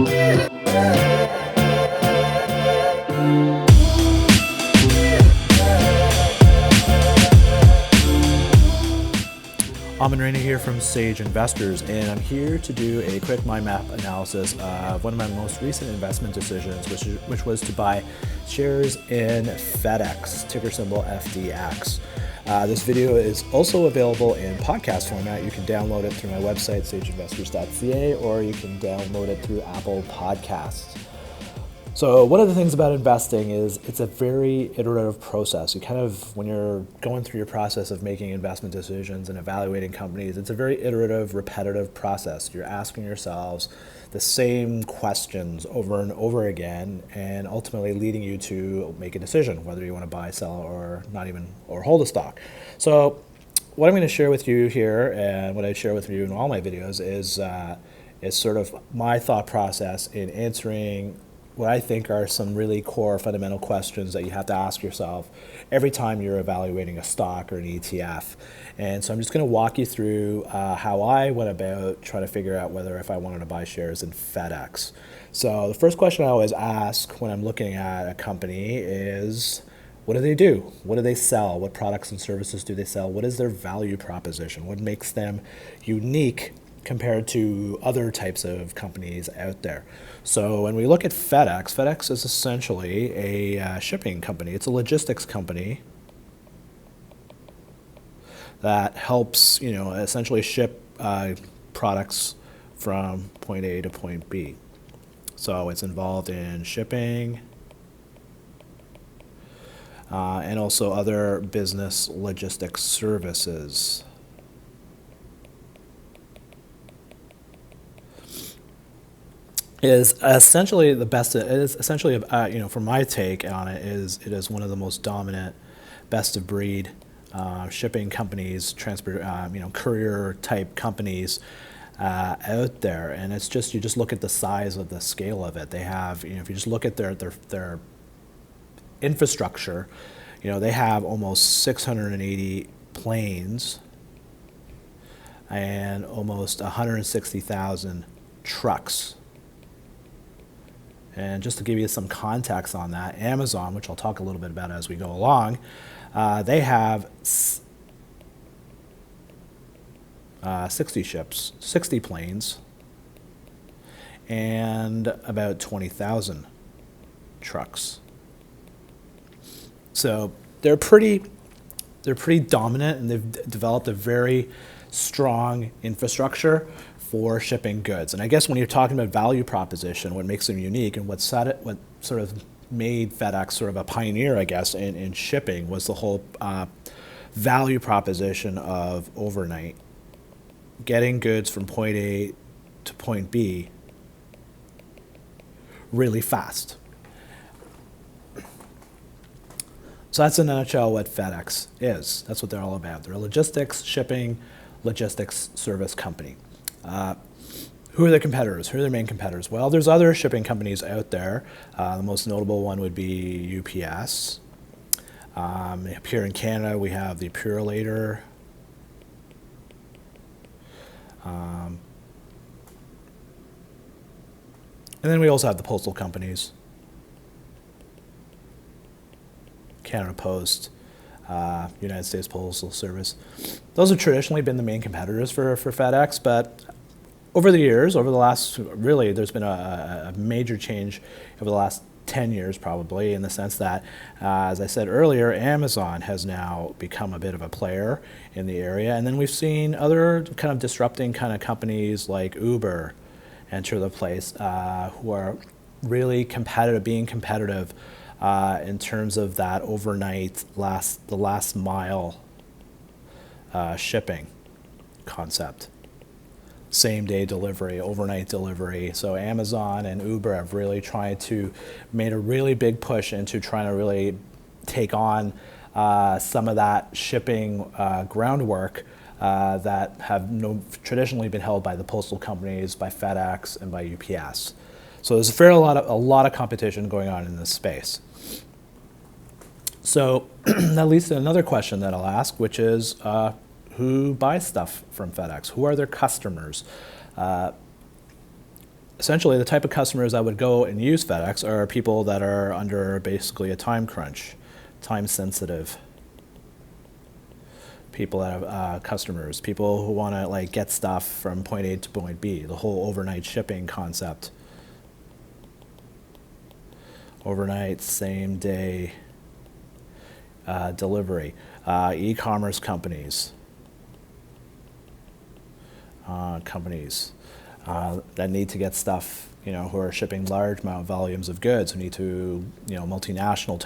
Amin Raina here from Sage Investors, and I'm here to do a quick mind map analysis of one of my most recent investment decisions, which was to buy shares in FedEx, ticker symbol FDX. This video is also available in podcast format. You can download it through my website, sageinvestors.ca, or you can download it through Apple Podcasts. So one of the things about investing is it's a very iterative process. You kind of, when you're going through your process of making investment decisions and evaluating companies, it's a very iterative, repetitive process. You're asking yourselves the same questions over and over again, and ultimately leading you to make a decision whether you want to buy, sell, or or hold a stock. So what I'm going to share with you here, and what I share with you in all my videos, is sort of my thought process in answering what I think are some really core fundamental questions that you have to ask yourself every time you're evaluating a stock or an ETF. And so I'm just going to walk you through how I went about trying to figure out whether if I wanted to buy shares in FedEx. So the first question I always ask when I'm looking at a company is, what do they do? What do they sell? What products and services do they sell? What is their value proposition? What makes them unique compared to other types of companies out there? So when we look at FedEx, FedEx is essentially a shipping company. It's a logistics company that helps, essentially ship products from point A to point B. So it's involved in shipping and also other business logistics services. Is essentially the best. It is essentially, from my take on it, it is one of the most dominant, best of breed shipping companies, courier type companies out there. And it's just, you just look at the size of the scale of it. They have, if you just look at their infrastructure, they have almost 680 planes and almost 160,000 trucks. And just to give you some context on that, Amazon, which I'll talk a little bit about as we go along, they have 60 ships, 60 planes, and about 20,000 trucks. So they're pretty dominant, and they've developed a very strong infrastructure for shipping goods. And I guess when you're talking about value proposition, what makes them unique and what sort of made FedEx sort of a pioneer, I guess, in shipping was the whole value proposition of overnight, getting goods from point A to point B really fast. So that's in a nutshell what FedEx is. That's what they're all about. They're a logistics, shipping, logistics service company. Who are their competitors? Who are their main competitors? Well, there's other shipping companies out there. The most notable one would be UPS. Here in Canada, we have the Purolator. And then we also have the postal companies. Canada Post, United States Postal Service. Those have traditionally been the main competitors for FedEx, but over the years, over the last, really, there's been a major change over the last 10 years probably, in the sense that, as I said earlier, Amazon has now become a bit of a player in the area. And then we've seen other kind of disrupting kind of companies like Uber enter the place, who are really being competitive in terms of that overnight, the last mile shipping concept. Same day delivery, overnight delivery. So Amazon and Uber have really made a really big push into trying to really take on some of that shipping groundwork that have traditionally been held by the postal companies, by FedEx, and by UPS. So there's a lot of competition going on in this space. So that leads to another question that I'll ask, which is, who buys stuff from FedEx? Who are their customers? essentially the type of customers that would go and use FedEx are people that are under basically a time crunch, time sensitive. People that have customers, people who want to like get stuff from point A to point B, the whole overnight shipping concept. Overnight, same day delivery. E-commerce companies. That need to get stuff, who are shipping large volumes of goods, who need to, multinational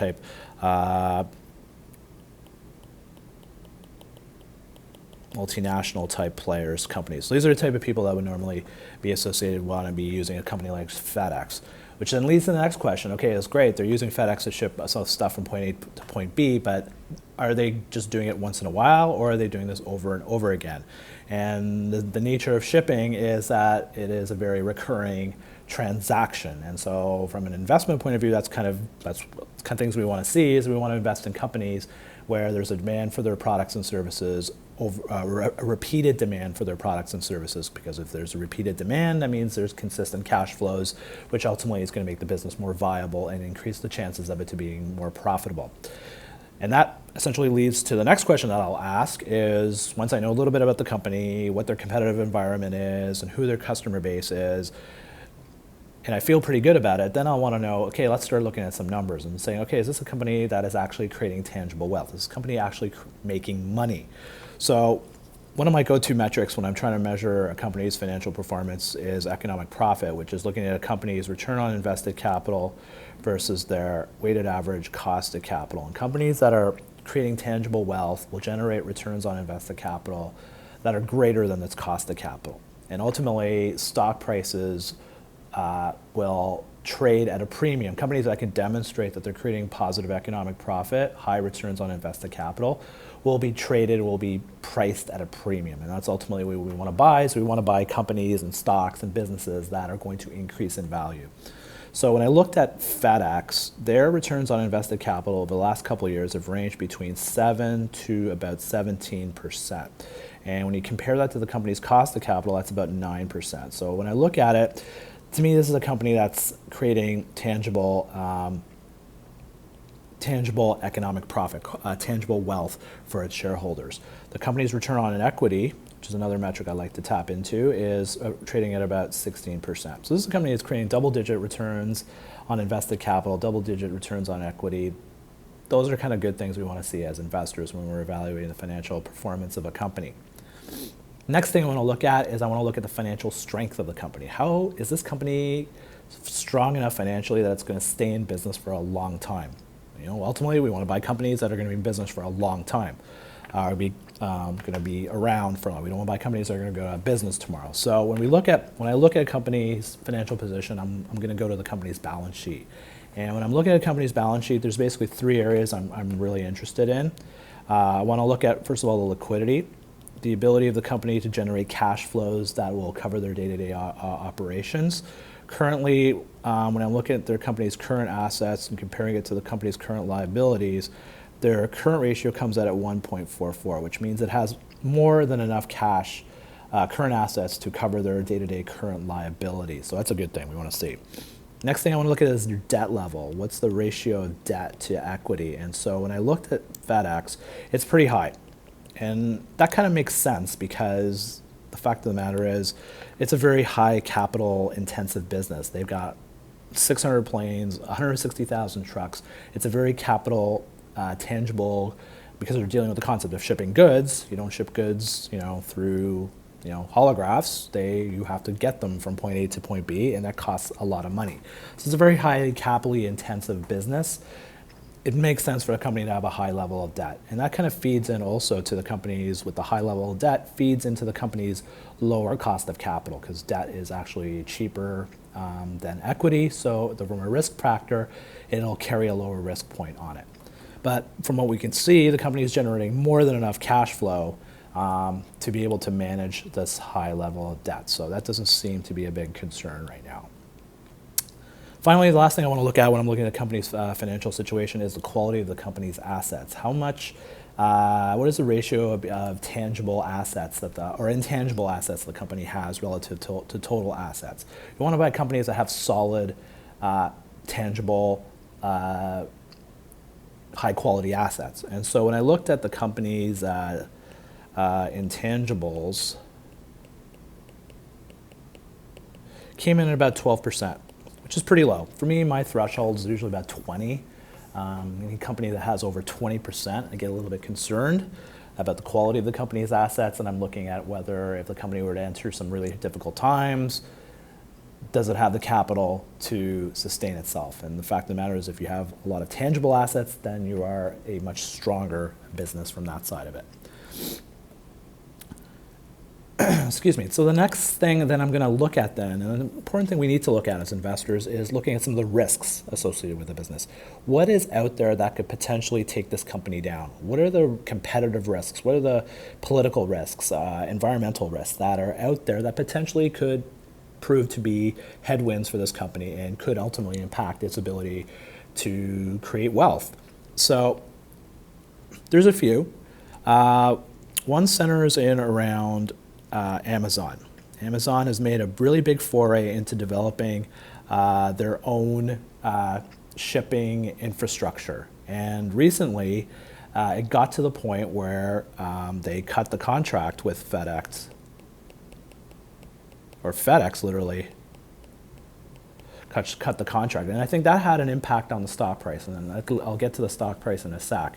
type players, companies. So these are the type of people that would normally be associated, want to be using a company like FedEx, which then leads to the next question. Okay, it's great. They're using FedEx to ship stuff from point A to point B, but are they just doing it once in a while, or are they doing this over and over again? And the nature of shipping is that it is a very recurring transaction. And so from an investment point of view, that's kind of things we want to see, is we want to invest in companies where there's a demand for their products and services, a repeated demand for their products and services, because if there's a repeated demand, that means there's consistent cash flows, which ultimately is going to make the business more viable and increase the chances of it to being more profitable. And that essentially leads to the next question that I'll ask is, once I know a little bit about the company, what their competitive environment is, and who their customer base is, and I feel pretty good about it, then I'll want to know, okay, let's start looking at some numbers and saying, okay, is this a company that is actually creating tangible wealth? Is this company actually making money? So one of my go-to metrics when I'm trying to measure a company's financial performance is economic profit, which is looking at a company's return on invested capital versus their weighted average cost of capital. And companies that are creating tangible wealth will generate returns on invested capital that are greater than its cost of capital. And ultimately, stock prices will trade at a premium. Companies that can demonstrate that they're creating positive economic profit, high returns on invested capital, will be traded, will be priced at a premium. And that's ultimately what we want to buy. So we want to buy companies and stocks and businesses that are going to increase in value. So when I looked at FedEx, their returns on invested capital over the last couple of years have ranged between 7 to about 17%. And when you compare that to the company's cost of capital, that's about 9%. So when I look at it, to me, this is a company that's creating tangible economic profit, tangible wealth for its shareholders. The company's return on equity, which is another metric I like to tap into, is trading at about 16%. So this is a company that's creating double-digit returns on invested capital, double-digit returns on equity. Those are kind of good things we want to see as investors when we're evaluating the financial performance of a company. Next thing I want to look at is I want to look at the financial strength of the company. How is this company strong enough financially that it's going to stay in business for a long time? Ultimately, we want to buy companies that are going to be in business for a long time, or going to be around for long. We don't want to buy companies that are going to go out of business tomorrow. So when I look at a company's financial position, I'm going to go to the company's balance sheet. And when I'm looking at a company's balance sheet, there's basically three areas I'm really interested in. I want to look at, first of all, the liquidity, the ability of the company to generate cash flows that will cover their day-to-day operations. Currently, when I'm looking at their company's current assets and comparing it to the company's current liabilities, their current ratio comes out at 1.44, which means it has more than enough cash, current assets to cover their day-to-day current liabilities. So that's a good thing we want to see. Next thing I want to look at is your debt level. What's the ratio of debt to equity? And so when I looked at FedEx, it's pretty high. And that kind of makes sense because the fact of the matter is it's a very high capital intensive business. They've got 600 planes, 160,000 trucks. It's a very capital tangible, because they're dealing with the concept of shipping goods. You don't ship goods, through holographs. You have to get them from point A to point B, and that costs a lot of money. So it's a very high capitally intensive business. It makes sense for a company to have a high level of debt. And that kind of feeds in also to the companies with the high level of debt, feeds into the company's lower cost of capital, because debt is actually cheaper than equity. So from a risk factor, it'll carry a lower risk point on it. But from what we can see, the company is generating more than enough cash flow to be able to manage this high level of debt. So that doesn't seem to be a big concern right now. Finally, the last thing I want to look at when I'm looking at a company's financial situation is the quality of the company's assets. How much what is the ratio of tangible assets or intangible assets the company has relative to total assets? You want to buy companies that have solid, tangible, high quality assets. And so when I looked at the company's intangibles, came in at about 12%, which is pretty low. For me, my threshold is usually about 20. Any company that has over 20%, I get a little bit concerned about the quality of the company's assets, and I'm looking at whether if the company were to enter some really difficult times, does it have the capital to sustain itself? And the fact of the matter is, if you have a lot of tangible assets, then you are a much stronger business from that side of it. Excuse me. So the next thing that I'm going to look at then, and an important thing we need to look at as investors, is looking at some of the risks associated with the business. What is out there that could potentially take this company down? What are the competitive risks? What are the political risks, environmental risks that are out there that potentially could prove to be headwinds for this company and could ultimately impact its ability to create wealth? So there's a few. One centers in around Amazon. Amazon has made a really big foray into developing their own shipping infrastructure. And recently, it got to the point where they cut the contract with FedEx, or FedEx literally cut the contract. And I think that had an impact on the stock price. And then I'll get to the stock price in a sec.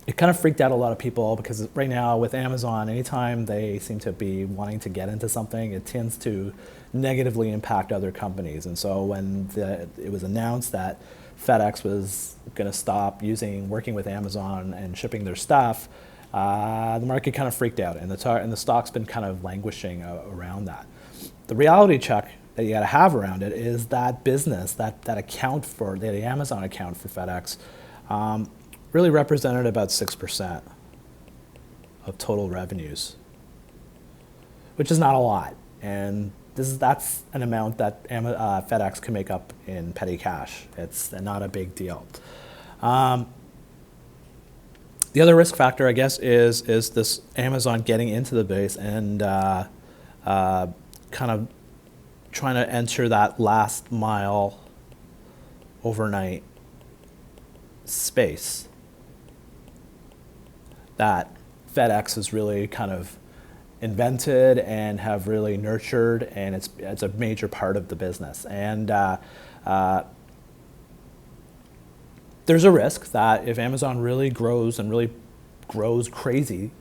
It kind of freaked out a lot of people because right now with Amazon, anytime they seem to be wanting to get into something, it tends to negatively impact other companies. And so when it was announced that FedEx was going to stop working with Amazon and shipping their stuff, the market kind of freaked out, and the stock's been kind of languishing around that. The reality check that you got to have around it is that business, that account for the Amazon account for FedEx, really represented about 6% of total revenues, which is not a lot. And that's an amount that FedEx can make up in petty cash. It's not a big deal. The other risk factor, I guess, is this Amazon getting into the base and kind of trying to enter that last mile overnight space that FedEx has really kind of invented and have really nurtured, and it's a major part of the business. And there's a risk that if Amazon really grows and really grows crazily,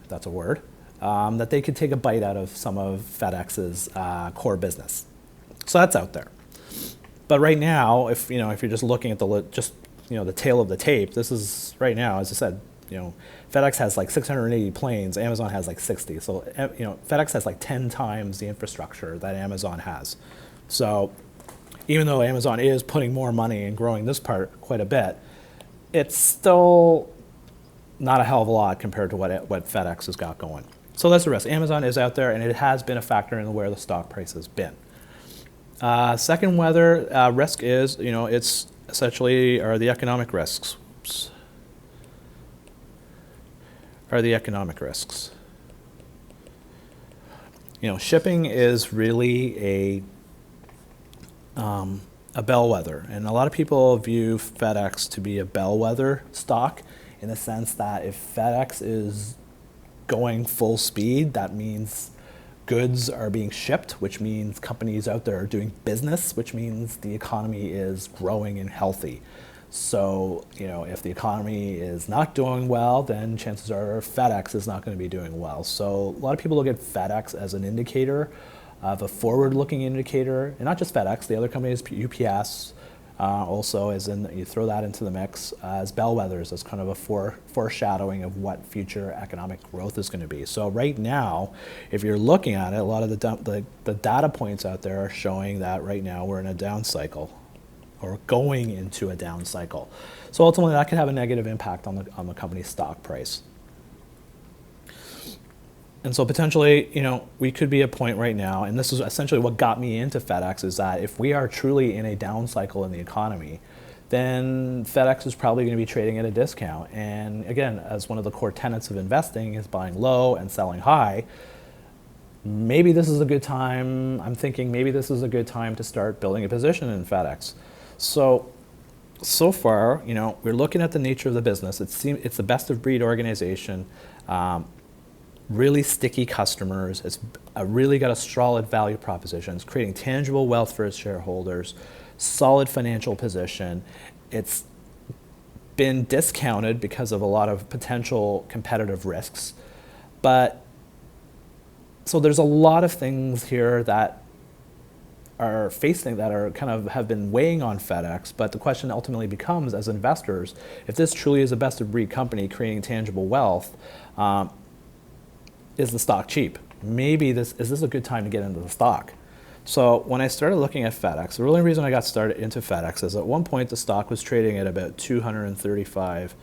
if that's a word, that they could take a bite out of some of FedEx's core business. So that's out there. But right now, if you're just looking at the tail of the tape, this is right now, as I said, FedEx has like 680 planes, Amazon has like 60. So, FedEx has like 10 times the infrastructure that Amazon has. So even though Amazon is putting more money and growing this part quite a bit, it's still not a hell of a lot compared to what FedEx has got going. So that's the risk. Amazon is out there, and it has been a factor in where the stock price has been. Second risk is, it's essentially are the economic risks. Shipping is really a bellwether, and a lot of people view FedEx to be a bellwether stock in the sense that if FedEx is going full speed, that means goods are being shipped, which means companies out there are doing business, which means the economy is growing and healthy. So, if the economy is not doing well, then chances are FedEx is not going to be doing well. So a lot of people look at FedEx as an indicator, of a forward-looking indicator, and not just FedEx, the other companies, UPS, also you throw that into the mix as bellwethers, as kind of a foreshadowing of what future economic growth is going to be. So right now, if you're looking at it, a lot of the data points out there are showing that right now we're in a down cycle, or going into a down cycle. So ultimately, that could have a negative impact on the company's stock price. And so potentially, we could be at a point right now, and this is essentially what got me into FedEx, is that if we are truly in a down cycle in the economy, then FedEx is probably going to be trading at a discount. And again, as one of the core tenets of investing is buying low and selling high, maybe this is a good time. I'm thinking maybe this is a good time to start building a position in FedEx. So far, we're looking at the nature of the business. It's the best of breed organization, really sticky customers. It's really got a solid value proposition. It's creating tangible wealth for its shareholders, solid financial position. It's been discounted because of a lot of potential competitive risks. So there's a lot of things here that are kind of have been weighing on FedEx, but the question ultimately becomes, as investors, if this truly is a best of breed company creating tangible wealth, is the stock cheap? Is this a good time to get into the stock? So when I started looking at FedEx, the only reason I got started into FedEx is at one point the stock was trading at about $235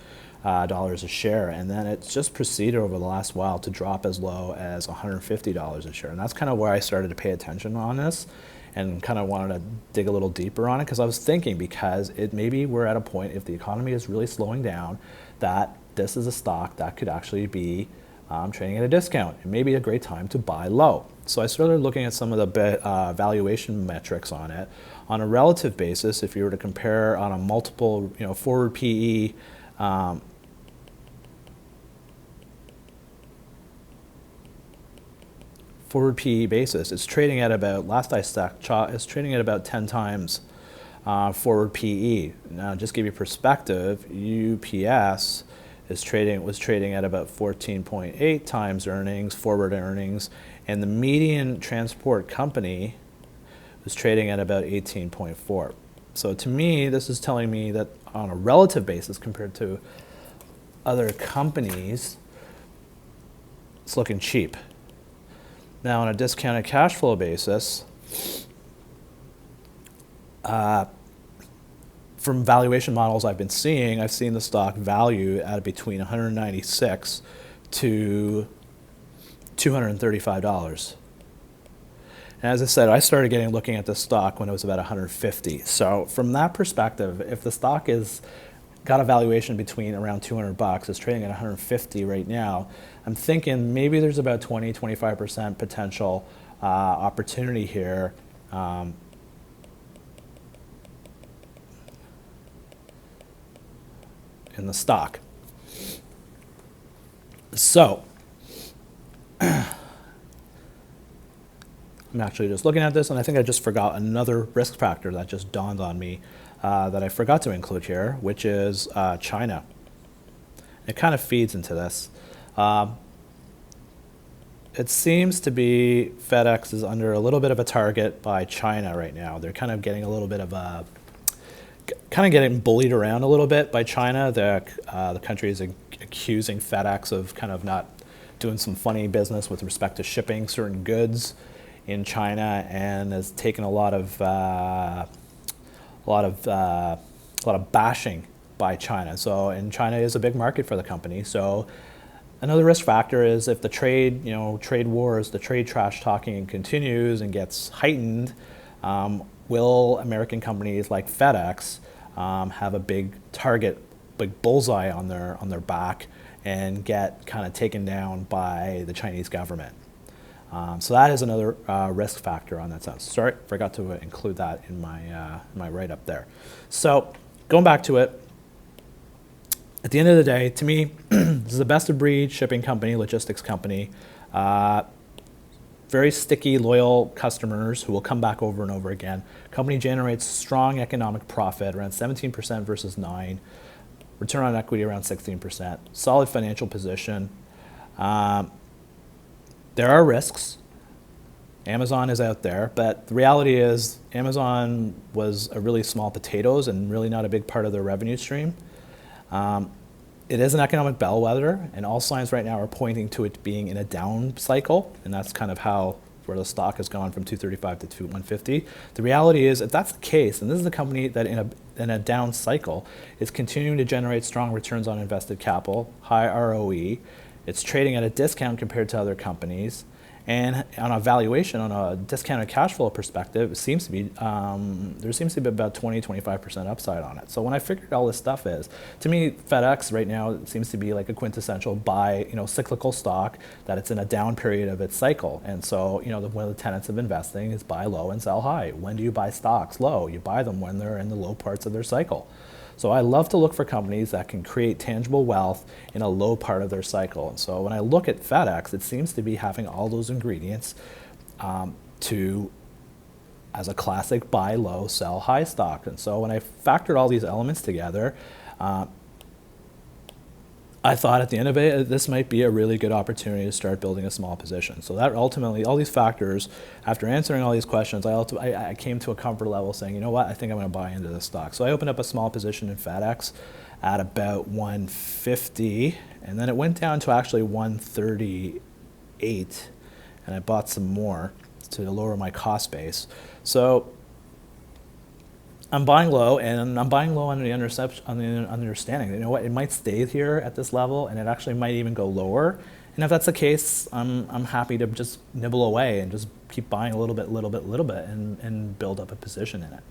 a share, and then it's just proceeded over the last while to drop as low as $150 a share. And that's kind of where I started to pay attention on this and kind of wanted to dig a little deeper on it, because I was thinking, because maybe we're at a point, if the economy is really slowing down, that this is a stock that could actually be trading at a discount. It may be a great time to buy low. So I started looking at some of the valuation metrics on it. On a relative basis, if you were to compare on a multiple, forward PE, forward PE basis, it's trading at about, last I checked, it's trading at about 10 times forward PE. Now, just to give you perspective, UPS was trading at about 14.8 times earnings, forward earnings, and the median transport company was trading at about 18.4. So to me, this is telling me that on a relative basis compared to other companies, it's looking cheap. Now, on a discounted cash flow basis, from valuation models I've been seeing, I've seen the stock value at between $196 to $235. And as I said, I started looking at this stock when it was about 150. So from that perspective, if the stock is got a valuation between around $200, it's trading at 150 right now, I'm thinking maybe there's about 20-25% potential opportunity here in the stock. So I'm actually just looking at this, and I think I just forgot another risk factor that just dawned on me that I forgot to include here, which is China. It kind of feeds into this. It seems to be FedEx is under a little bit of a target by China right now. They're kind of getting a little bit of a, getting bullied around a little bit by China. The country is accusing FedEx of kind of not doing some funny business with respect to shipping certain goods in China, and has taken a lot of bashing by China. And China is a big market for the company. So another risk factor is if the trade wars, the trade trash talking continues and gets heightened, will American companies like FedEx have a big target, big bullseye on their back and get kind of taken down by the Chinese government? So that is another risk factor on that sense. Sorry, forgot to include that in my write-up there. So going back to it, at the end of the day, to me, this is the best of breed shipping company, logistics company. Very sticky, loyal customers who will come back over and over again. Company generates strong economic profit, around 17% versus 9%. Return on equity around 16%. Solid financial position. There are risks. Amazon is out there, but the reality is Amazon was a really small potatoes and really not a big part of their revenue stream. It is an economic bellwether, and all signs right now are pointing to it being in a down cycle, and that's kind of where the stock has gone from 235 to 150. The reality is, if that's the case, and this is a company that in a down cycle is continuing to generate strong returns on invested capital, high ROE, it's trading at a discount compared to other companies, And on a valuation, on a discounted cash flow perspective, it seems to be, there seems to be about 20-25% upside on it. So when I figured all this stuff is, to me, FedEx right now seems to be like a quintessential buy, cyclical stock, that it's in a down period of its cycle. And so, one of the tenets of investing is buy low and sell high. When do you buy stocks low? You buy them when they're in the low parts of their cycle. So I love to look for companies that can create tangible wealth in a low part of their cycle. And so when I look at FedEx, it seems to be having all those ingredients as a classic buy low, sell high stock. And so when I factored all these elements together, I thought at the end of it, this might be a really good opportunity to start building a small position. So that ultimately, all these factors, after answering all these questions, I came to a comfort level saying, you know what, I think I'm going to buy into this stock. So I opened up a small position in FedEx at about 150, and then it went down to actually 138, and I bought some more to lower my cost base. So I'm buying low, and I'm buying low on the understanding. You know what? It might stay here at this level, and it actually might even go lower. And if that's the case, I'm happy to just nibble away and just keep buying a little bit, and build up a position in it.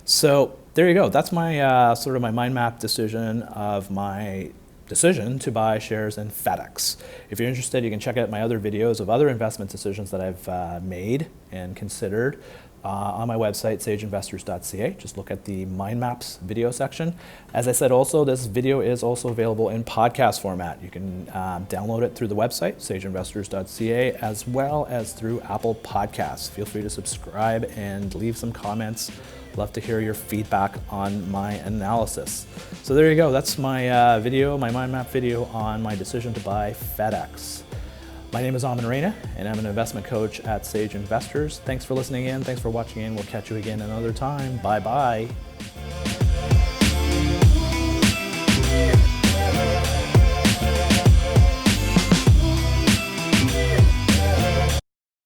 So there you go. That's my sort of my mind map decision of my decision to buy shares in FedEx. If you're interested, you can check out my other videos of other investment decisions that I've made and considered on my website, sageinvestors.ca. Just look at the Mind Maps video section. As I said, also, this video is also available in podcast format. You can download it through the website, sageinvestors.ca, as well as through Apple Podcasts. Feel free to subscribe and leave some comments. Love to hear your feedback on my analysis. So there you go. That's my video, my mind map video on my decision to buy FedEx. My name is Amin Reina, and I'm an investment coach at Sage Investors. Thanks for listening in. Thanks for watching in. We'll catch you again another time. Bye-bye.